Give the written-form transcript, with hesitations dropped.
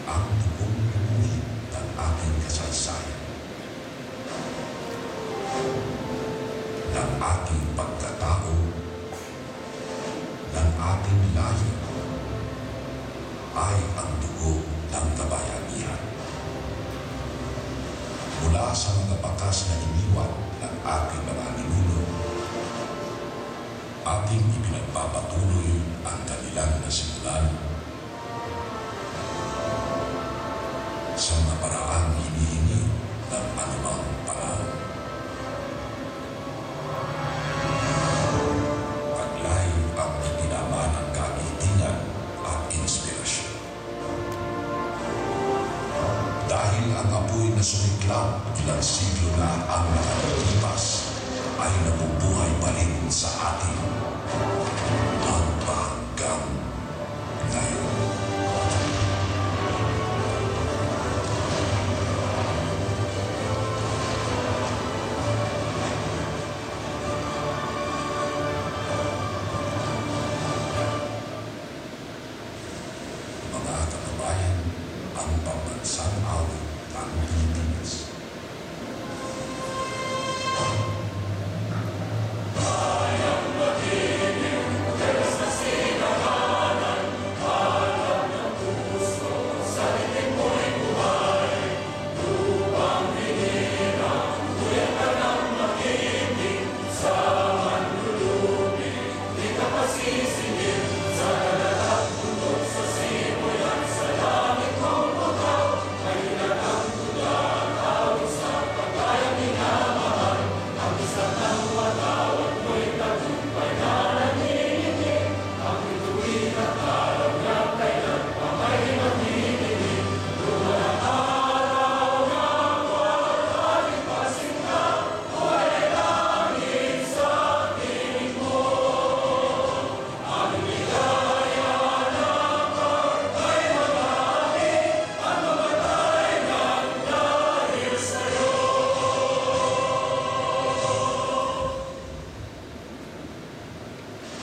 ang tugong lubuhin ng ating kasaysayan, ng ating pagkatao, ng ating lahi, ay ang dugo ng kabayanihan. Mula sa mga bakas na iniwan ng ating mga ninuno, ating ipinagpapatuloy ang kanilang nasimulan sa mga paraang hinihingi ng anumang panahon. Taglay ang itinama ng kagitingan at inspirasyon. Dahil ang apoy na sumiklab ilang siglo na ang nakalilipas ay nabubuhay pa rin sa atin hanggang ngayon. Mga kababayan, ang pambansang awit ng Pilipinas.